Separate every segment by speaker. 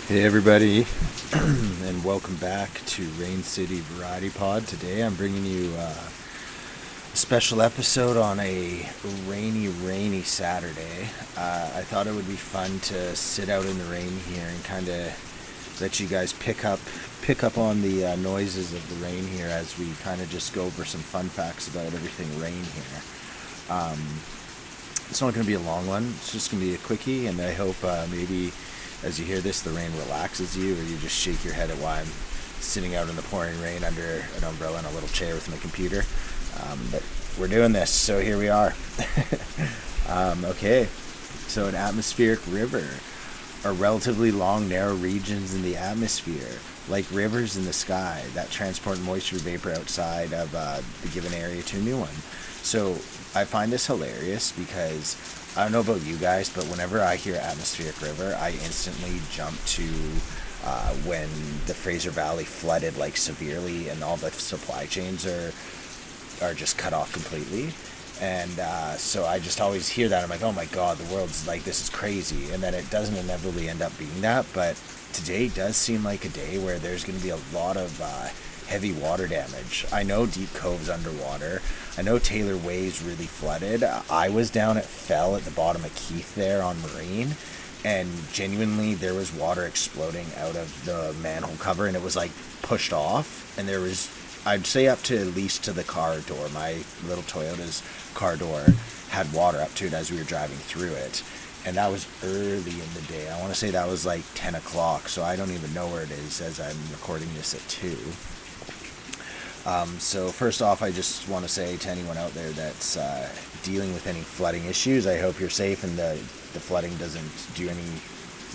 Speaker 1: Hey everybody, and welcome back to RainCity Variety Pod. Today I'm bringing you a special episode on a rainy Saturday. I thought it would be fun to sit out in the rain here and kind of let you guys pick up on the noises of the rain here as we kind of just go over some fun facts about everything rain here. It's not going to be a long one. It's just going to be a quickie, and I hope maybe as you hear this, the rain relaxes you, or you just shake your head at why I'm sitting out in the pouring rain under an umbrella and a little chair with my computer. But we're doing this, so here we are. Okay, so an atmospheric river are relatively long, narrow regions in the atmosphere, like rivers in the sky, that transport moisture vapor outside of the given area to a new one. So I find this hilarious because I don't know about you guys, but whenever I hear atmospheric river, I instantly jump to when the Fraser Valley flooded like severely and all the supply chains are just cut off completely. And so I just always hear that. I'm like, oh my God, the world's like, this is crazy. And then it doesn't inevitably end up being that. But today does seem like a day where there's going to be a lot of heavy water damage. I know Deep Cove's underwater. I know Taylor Way's really flooded. I was down at Fell at the bottom of Keith there on Marine, and genuinely there was water exploding out of the manhole cover, and it was like pushed off, and there was, I'd say, up to at least to the car door. My little Toyota's car door had water up to it as we were driving through it, and that was early in the day. I want to say that was like 10 o'clock, so I don't even know where it is as I'm recording this at 2. So first off, I just want to say to anyone out there that's dealing with any flooding issues, I hope you're safe and the flooding doesn't do any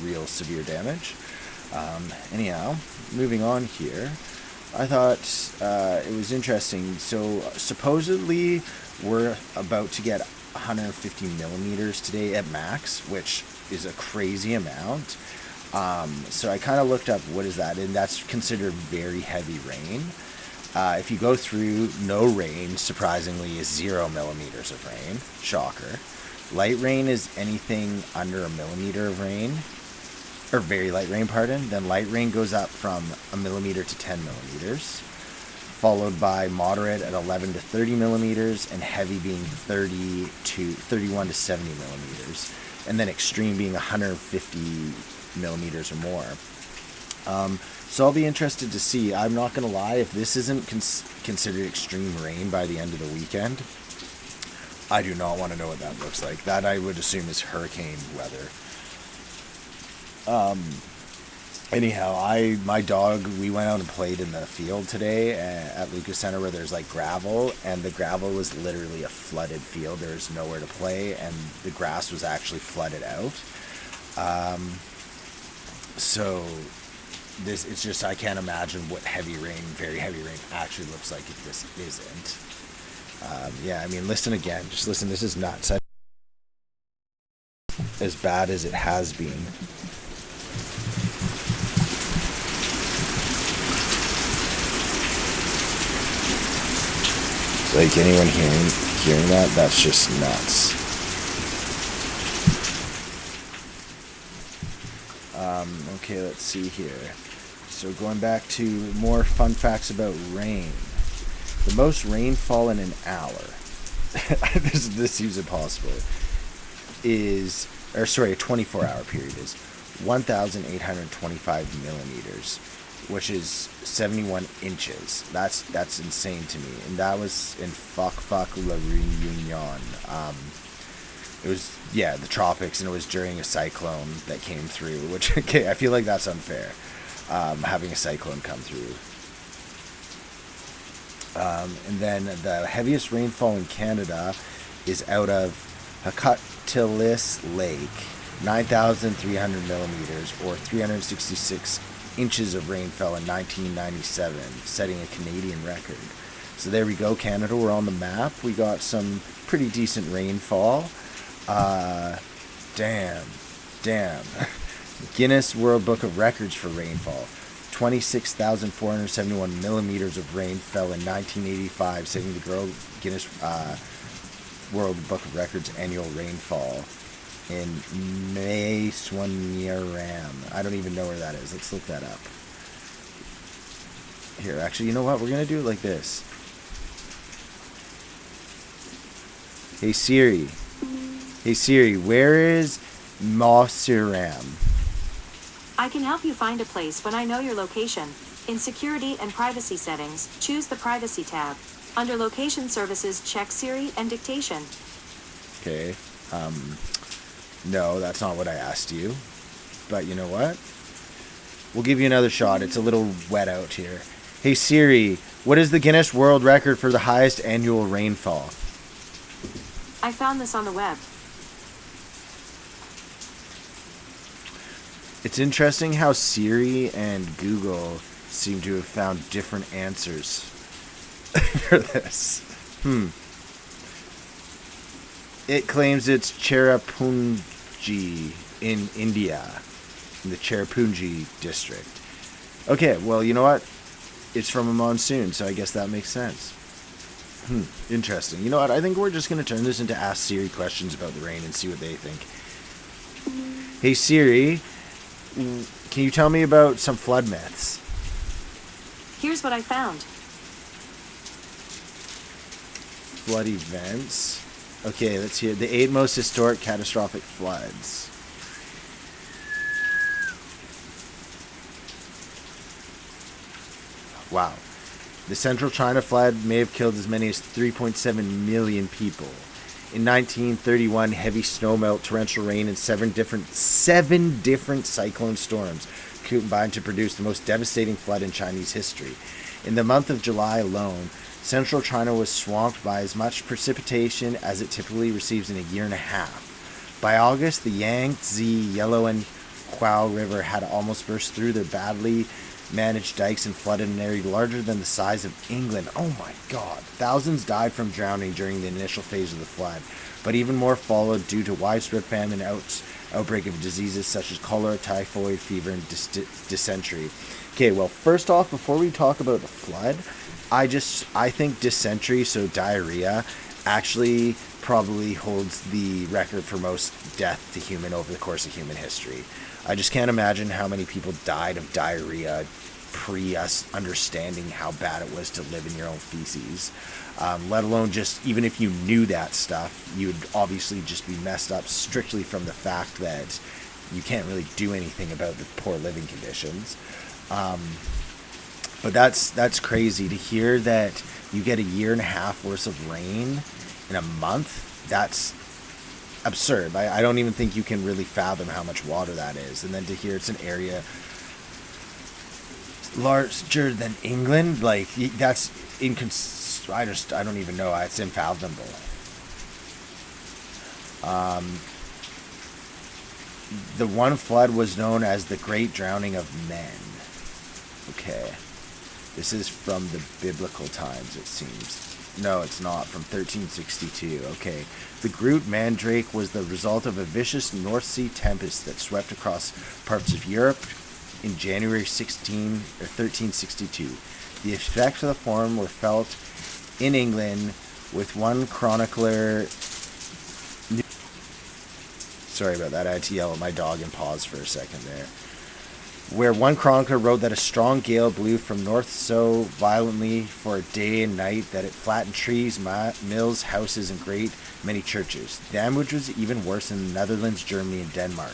Speaker 1: real severe damage. Anyhow, moving on here, I thought it was interesting. So supposedly we're about to get 150 millimeters today at max, which is a crazy amount. So I kind of looked up what is that, and that's considered very heavy rain. If you go through, no rain, surprisingly, is 0 millimeters of rain. Shocker. Light rain is anything under a millimeter of rain, or very light rain, pardon. Then light rain goes up from a millimeter to 10 millimeters, followed by moderate at 11 to 30 millimeters, and heavy being 31 to 70 millimeters, and then extreme being 150 millimeters or more. So I'll be interested to see. I'm not going to lie, if this isn't considered extreme rain by the end of the weekend, I do not want to know what that looks like. That I would assume is hurricane weather. Anyhow, my dog, we went out and played in the field today at Lucas Center where there's like gravel, and the gravel was literally a flooded field. There's nowhere to play, and the grass was actually flooded out. So it's just, I can't imagine what heavy rain, very heavy rain, actually looks like if this isn't. Yeah, I mean, listen again. Just listen, this is not as bad as it has been. Like, anyone hearing that? That's just nuts. Okay, let's see here. So going back to more fun facts about rain. The most rainfall in an hour, this seems impossible, a 24-hour period is 1,825 millimeters, which is 71 inches. That's insane to me. And that was in La Réunion. It was, yeah, the tropics, and it was during a cyclone that came through, which, okay, I feel like that's unfair, having a cyclone come through. And then the heaviest rainfall in Canada is out of Hakatilis Lake, 9,300 millimeters, or 366 inches of rain fell in 1997, setting a Canadian record. So there we go, Canada, we're on the map. We got some pretty decent rainfall. Damn. Guinness World Book of Records for rainfall. 26,471 millimeters of rain fell in 1985, setting the Guinness World Book of Records annual rainfall. in Maeswaniram. I don't even know where that is. Let's look that up. Here, actually, you know what? We're going to do it like this. Hey Siri. Hey Siri, where is Maeswaniram?
Speaker 2: I can help you find a place when I know your location. In Security and Privacy Settings, choose the Privacy tab. Under Location Services, check Siri and Dictation.
Speaker 1: Okay. No, that's not what I asked you. But you know what? We'll give you another shot. It's a little wet out here. Hey Siri, what is the Guinness World Record for the highest annual rainfall?
Speaker 2: I found this on the web.
Speaker 1: It's interesting how Siri and Google seem to have found different answers for this. It claims it's Cherrapunji in India, in the Cherrapunji district. Okay, well, you know what? It's from a monsoon, so I guess that makes sense. Interesting. You know what? I think we're just going to turn this into Ask Siri questions about the rain and see what they think. Hey Siri, can you tell me about some flood myths?
Speaker 2: Here's what I found.
Speaker 1: Flood events. Okay, let's hear the 8 most historic catastrophic floods. Wow. The Central China flood may have killed as many as 3.7 million people. In 1931, heavy snowmelt, torrential rain, and seven different cyclone storms combined to produce the most devastating flood in Chinese history. In the month of July alone, central China was swamped by as much precipitation as it typically receives in a year and a half. By August, the Yangtze, Yellow, and Huao River had almost burst through their badly managed dikes and flooded an area larger than the size of England. Oh my God. Thousands died from drowning during the initial phase of the flood, but even more followed due to widespread famine and outbreak of diseases such as cholera, typhoid fever, and dysentery. Okay, well, first off, before we talk about the flood, I think dysentery, so diarrhea, actually probably holds the record for most death to human over the course of human history. I just can't imagine how many people died of diarrhea pre us understanding how bad it was to live in your own feces. Let alone just, even if you knew that stuff, you would obviously just be messed up strictly from the fact that you can't really do anything about the poor living conditions. But that's crazy to hear that you get a year and a half worth of rain in a month. That's absurd. I don't even think you can really fathom how much water that is. And then to hear it's an area larger than England, like that's I don't even know. It's unfathomable. The one flood was known as the Great Drowning of Men. Okay. This is from the biblical times, it seems. No, it's not. From 1362. Okay. The Groot Mandrake was the result of a vicious North Sea tempest that swept across parts of Europe in January 1362. The effects of the storm were felt in England, with one chronicler... Sorry about that. I had to yell at my dog and pause for a second there. Where one chronicler wrote that a strong gale blew from north so violently for a day and night that it flattened trees, mills, houses, and great many churches. Damage was even worse in the Netherlands, Germany, and Denmark,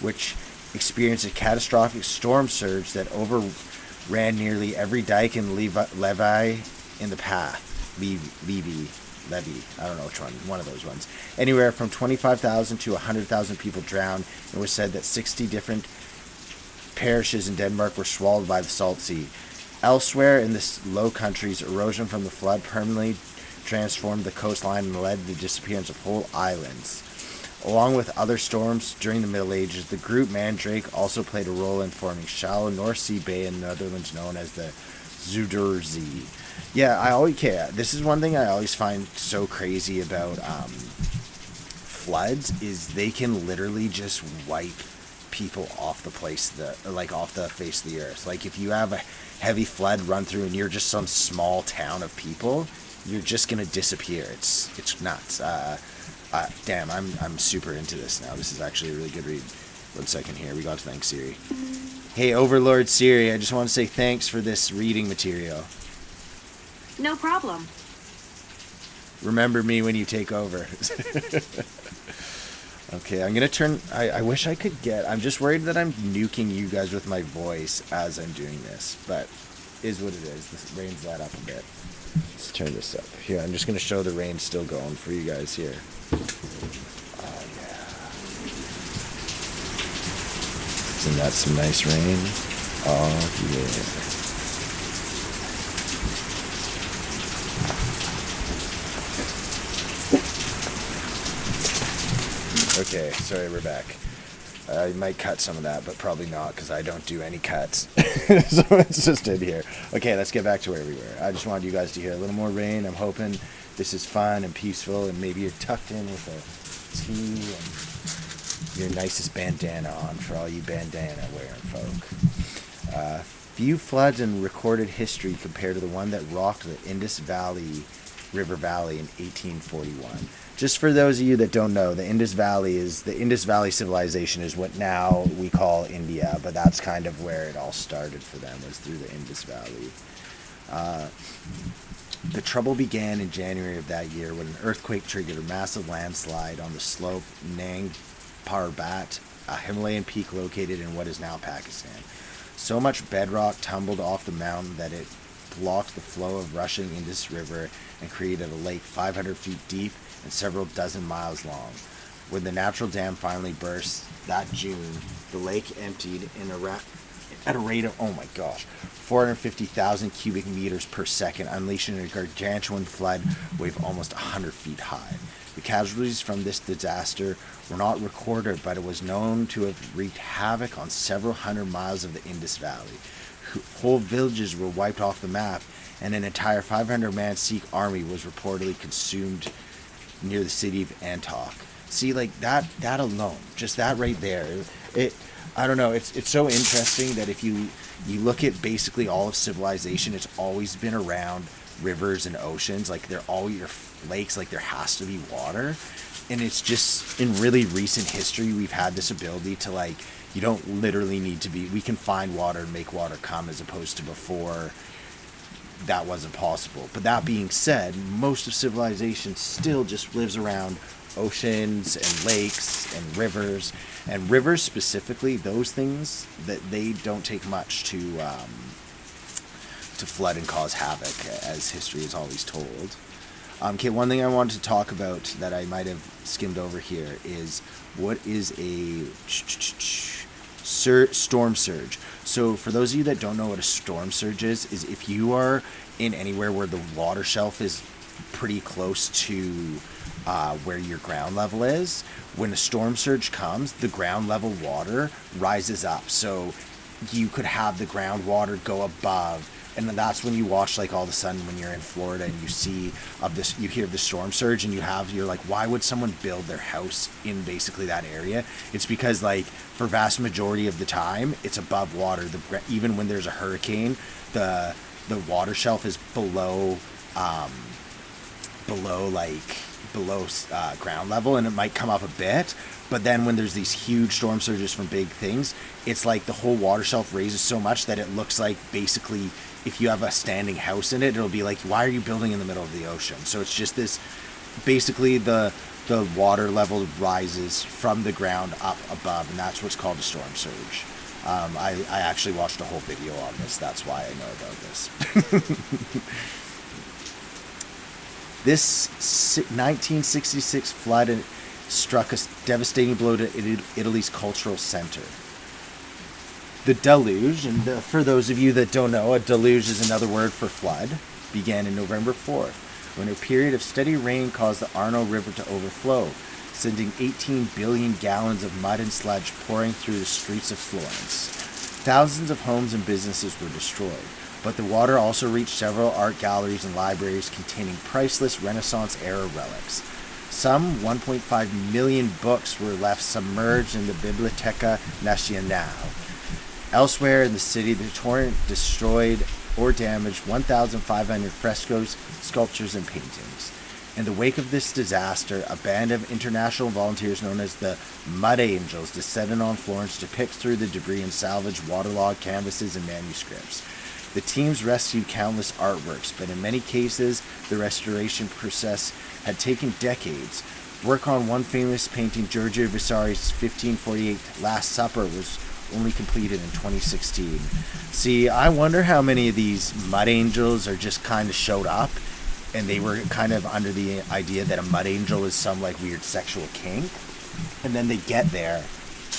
Speaker 1: which experienced a catastrophic storm surge that overran nearly every dike and levee in the path. Levee. I don't know which one of those ones. Anywhere from 25,000 to 100,000 people drowned. It was said that 60 different parishes in Denmark were swallowed by the salt sea. Elsewhere in the Low Countries, erosion from the flood permanently transformed the coastline and led to the disappearance of whole islands. Along with other storms during the Middle Ages, the Groot Mandrake also played a role in forming shallow North Sea Bay in the Netherlands known as the Zuiderzee. Yeah, this is one thing I always find so crazy about floods is they can literally just wipe people off the face of the earth. Like if you have a heavy flood run through and you're just some small town of people, you're just gonna disappear. It's nuts. Damn, I'm super into this now. This is actually a really good read. 1 second here. We got to thank Siri. Hey, Overlord Siri, I just want to say thanks for this reading material.
Speaker 2: No problem.
Speaker 1: Remember me when you take over. Okay, I'm gonna turn. I wish I could get. I'm just worried that I'm nuking you guys with my voice as I'm doing this, but is what it is. The rain's let up a bit. Let's turn this up. Here, I'm just gonna show the rain still going for you guys here. Oh yeah. Isn't that some nice rain? Oh yeah. Okay, sorry, we're back. I might cut some of that, but probably not, because I don't do any cuts. So it's just in here. Okay, let's get back to where we were. I just wanted you guys to hear a little more rain. I'm hoping this is fun and peaceful, and maybe you're tucked in with a tea and your nicest bandana on for all you bandana wearing folk. Few floods in recorded history compared to the one that rocked the Indus River Valley in 1841. Just for those of you that don't know, the Indus Valley civilization is what now we call India, but that's kind of where it all started for them, was through the Indus Valley. The trouble began in January of that year when an earthquake triggered a massive landslide on the slope Nang Parbat, a Himalayan peak located in what is now Pakistan. So much bedrock tumbled off the mountain that it blocked the flow of rushing Indus River and created a lake 500 feet deep and several dozen miles long. When the natural dam finally burst that June, the lake emptied at a rate of, 450,000 cubic meters per second, unleashing a gargantuan flood wave almost 100 feet high. The casualties from this disaster were not recorded, but it was known to have wreaked havoc on several hundred miles of the Indus Valley. Whole villages were wiped off the map, and an entire 500-man Sikh army was reportedly consumed near the city of Antioch. See, like that alone, just that right there, I don't know, it's so interesting that if you look at basically all of civilization, it's always been around rivers and oceans. Like, they're all your lakes, like there has to be water. And it's just in really recent history we've had this ability to, like, you don't literally need to be, we can find water and make water come, as opposed to before that wasn't possible. But that being said, most of civilization still just lives around oceans and lakes and rivers specifically, those things that they don't take much to flood and cause havoc, as history is always told. Okay, one thing I wanted to talk about that I might have skimmed over here is, what is a storm surge? So for those of you that don't know what a storm surge is if you are in anywhere where the water shelf is pretty close to where your ground level is, when a storm surge comes, the ground level water rises up. So you could have the groundwater go above, and then that's when you watch, like, all of a sudden when you're in Florida and you see of this, you hear the storm surge, and you're like, why would someone build their house in basically that area? It's because, like, for vast majority of the time, it's above water. Even when there's a hurricane, the water shelf is below ground level, and it might come up a bit. But then when there's these huge storm surges from big things, it's like the whole water shelf raises so much that it looks like, basically, if you have a standing house in it, it'll be like, why are you building in the middle of the ocean? So it's just this, basically the water level rises from the ground up above, and that's what's called a storm surge. I actually watched a whole video on this. That's why I know about this. This 1966 flood struck a devastating blow to Italy's cultural center. The deluge, and for those of you that don't know, a deluge is another word for flood, began in November 4th, when a period of steady rain caused the Arno River to overflow, sending 18 billion gallons of mud and sludge pouring through the streets of Florence. Thousands of homes and businesses were destroyed, but the water also reached several art galleries and libraries containing priceless Renaissance-era relics. Some 1.5 million books were left submerged in the Biblioteca Nazionale. Elsewhere in the city, the torrent destroyed or damaged 1,500 frescoes, sculptures, and paintings. In the wake of this disaster, a band of international volunteers known as the Mud Angels descended on Florence to pick through the debris and salvage waterlogged canvases and manuscripts. The teams rescued countless artworks, but in many cases, the restoration process had taken decades. Work on one famous painting, Giorgio Vasari's 1548 Last Supper, was only completed in 2016. See, I wonder how many of these Mud Angels are just kind of showed up, and they were kind of under the idea that a mud angel is some like weird sexual kink. And then they get there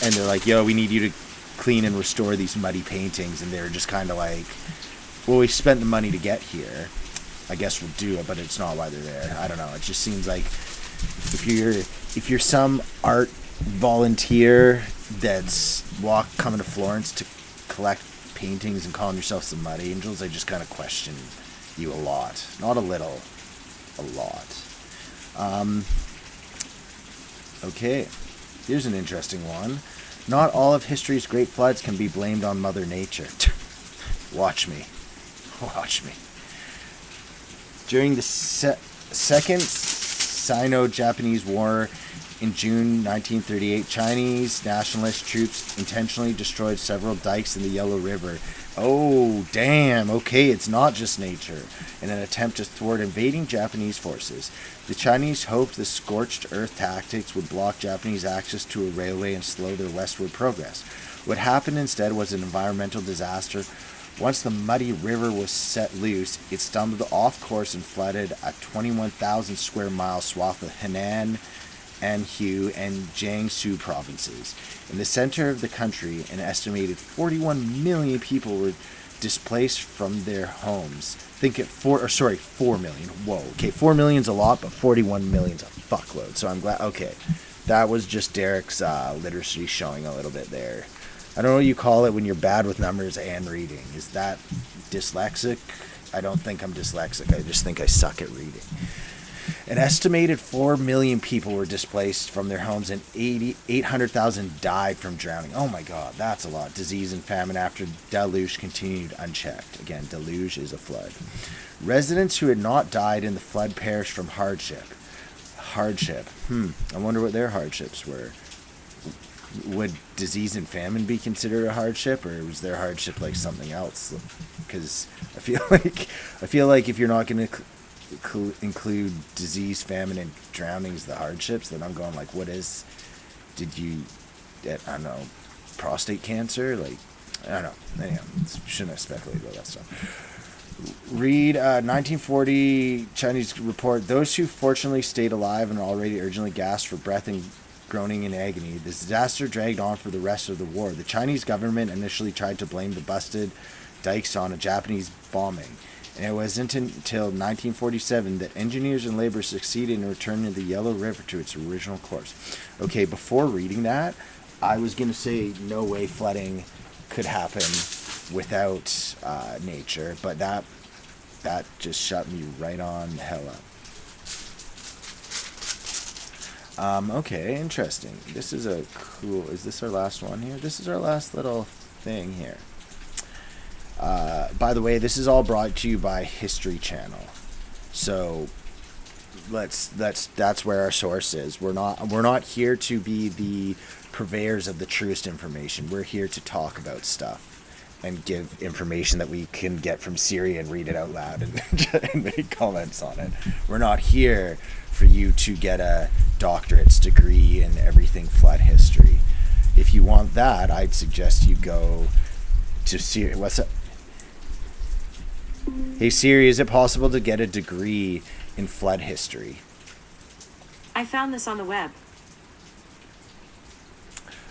Speaker 1: and they're like, yo, we need you to clean and restore these muddy paintings. And they're just kind of like, well, we spent the money to get here. I guess we'll do it, but it's not why they're there. I don't know. It just seems like if you're some art volunteer that's coming to Florence to collect paintings and calling yourself some mud angels, I just kind of question you a lot. Not a little, a lot. Okay, here's an interesting one. Not all of history's great floods can be blamed on Mother Nature. Watch me. Watch me. During the Second Sino-Japanese War in June 1938, Chinese nationalist troops intentionally destroyed several dikes in the Yellow River. Oh, damn. Okay, it's not just nature. In an attempt to thwart invading Japanese forces, the Chinese hoped the scorched earth tactics would block Japanese access to a railway and slow their westward progress. What happened instead was an environmental disaster. Once the muddy river was set loose, it stumbled off course and flooded a 21,000 square mile swath of Henan, Anhui, and Jiangsu provinces. In the center of the country, an estimated 41 million people were displaced from their homes. Think it 4 million. Whoa, okay, 4 million's a lot, but 41 million's a fuckload. So I'm glad. Okay, that was just Derek's literacy showing a little bit there. I don't know what you call it when you're bad with numbers and reading. Is that dyslexic? I don't think I'm dyslexic. I just think I suck at reading. An estimated 4 million people were displaced from their homes and 800,000 died from drowning. Oh my god, that's a lot. Disease and famine after deluge continued unchecked. Again, deluge is a flood. Residents who had not died in the flood perished from hardship. Hardship. I wonder what their hardships were. Would disease and famine be considered a hardship, or was their hardship like something else? Because I feel like if you're not going to include disease, famine, and drownings, the hardships, then I'm going like, what is? Did you get, I don't know, prostate cancer? Like, I don't know. Anyhow, shouldn't have speculated about that stuff. Read 1940 Chinese report. Those who fortunately stayed alive and already urgently gasped for breath and groaning in agony. The disaster dragged on for the rest of the war. The Chinese government initially tried to blame the busted dikes on a Japanese bombing, and it wasn't until 1947 that engineers and labor succeeded in returning the Yellow River to its original course. Okay, before reading that, I was going to say no way flooding could happen without nature, but that just shut me right on the hell up. Okay, interesting. This is a cool... Is this our last one here? This is our last little thing here. By the way, this is all brought to you by History Channel. So that's where our source is. We're not here to be the purveyors of the truest information. We're here to talk about stuff and give information that we can get from Siri and read it out loud and make comments on it. We're not here for you to get a doctorate's degree in everything flood history. If you want that, I'd suggest you go to Siri. What's up? Hey Siri, is it possible to get a degree in flood history?
Speaker 2: I found this on the web.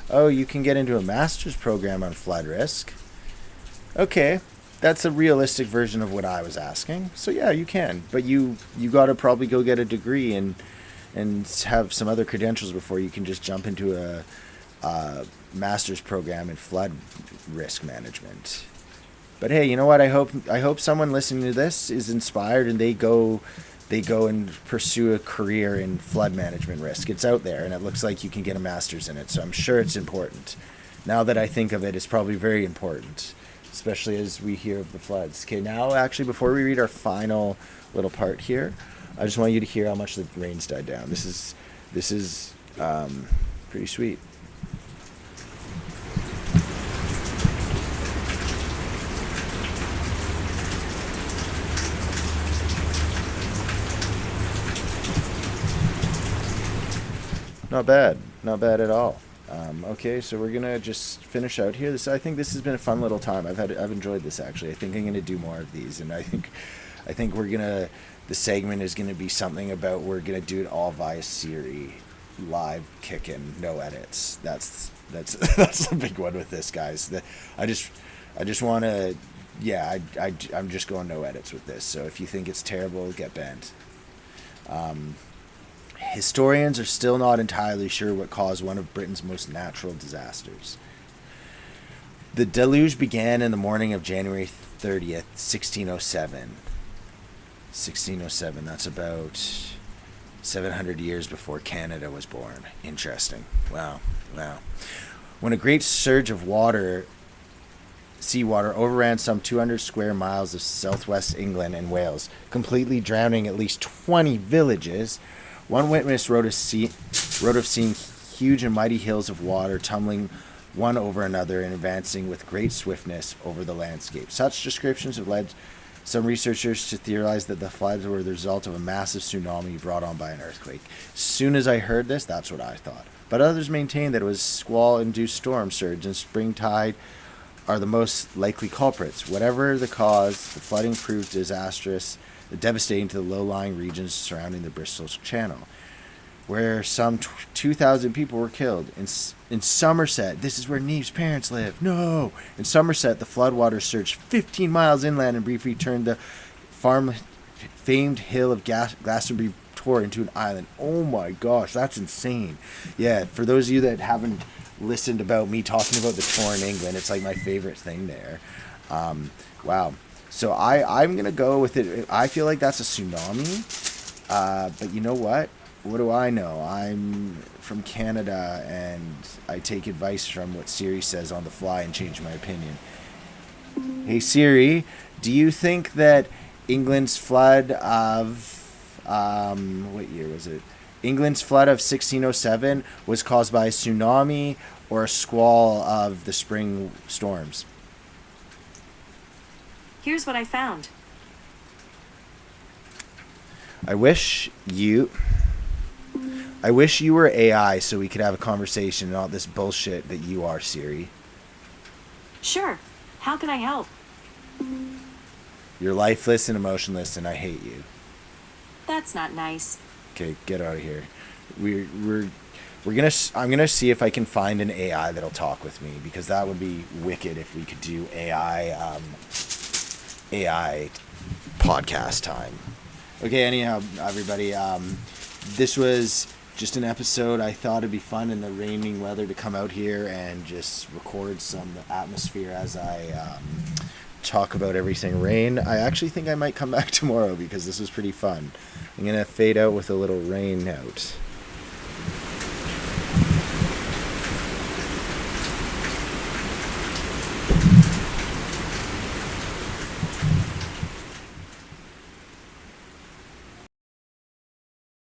Speaker 1: Oh, you can get into a master's program on flood risk. Okay, that's a realistic version of what I was asking. So yeah, you can, but you got to probably go get a degree and have some other credentials before you can just jump into a master's program in flood risk management. But hey, you know what? I hope someone listening to this is inspired and they go and pursue a career in flood management risk. It's out there, and it looks like you can get a master's in it. So I'm sure it's important. Now that I think of it, it's probably very important especially as we hear of the floods. Okay, now actually, before we read our final little part here, I just want you to hear how much the rain's died down. This is pretty sweet. Not bad. Not bad at all. Okay, so we're gonna just finish out here. I think this has been a fun little time. I've enjoyed this actually. I think I'm gonna do more of these, and I think the segment is gonna be something about we're gonna do it all via Siri, live kicking, no edits. That's that's the big one with this, guys. I just want to, yeah. I'm just going no edits with this. So if you think it's terrible, get bent. Historians are still not entirely sure what caused one of Britain's most natural disasters. The deluge began in the morning of January 30th, 1607. 1607, that's about 700 years before Canada was born. Interesting. Wow. When a great surge of seawater overran some 200 square miles of southwest England and Wales, completely drowning at least 20 villages, one witness wrote of seeing huge and mighty hills of water tumbling one over another and advancing with great swiftness over the landscape. Such descriptions have led some researchers to theorize that the floods were the result of a massive tsunami brought on by an earthquake. As soon as I heard this, that's what I thought. But others maintain that it was squall-induced storm surge and spring tide are the most likely culprits. Whatever the cause, the flooding proved disastrous, devastating to the low-lying regions surrounding the Bristol Channel, where some 2,000 people were killed. In Somerset, this is where Neve's parents live. No! In Somerset, the floodwaters surged 15 miles inland and briefly turned the famed hill of Glastonbury Tor into an island. Oh my gosh, that's insane. Yeah, for those of you that haven't listened about me talking about the Tor in England, it's like my favorite thing there. Wow. So I'm going to go with it. I feel like that's a tsunami. But you know what? What do I know? I'm from Canada, and I take advice from what Siri says on the fly and change my opinion. Hey Siri, do you think that England's flood of... what year was it? England's flood of 1607 was caused by a tsunami or a squall of the spring storms?
Speaker 2: Here's what I found.
Speaker 1: I wish you were AI so we could have a conversation and not this bullshit that you are, Siri.
Speaker 2: Sure. How can I help?
Speaker 1: You're lifeless and emotionless, and I hate you.
Speaker 2: That's not nice.
Speaker 1: Okay, get out of here. I'm gonna see if I can find an AI that'll talk with me, because that would be wicked if we could do AI podcast time. Okay, anyhow, everybody, this was just an episode. I thought it'd be fun in the raining weather to come out here and just record some atmosphere as I talk about everything rain. I actually think I might come back tomorrow because this was pretty fun. I'm gonna fade out with a little rain note.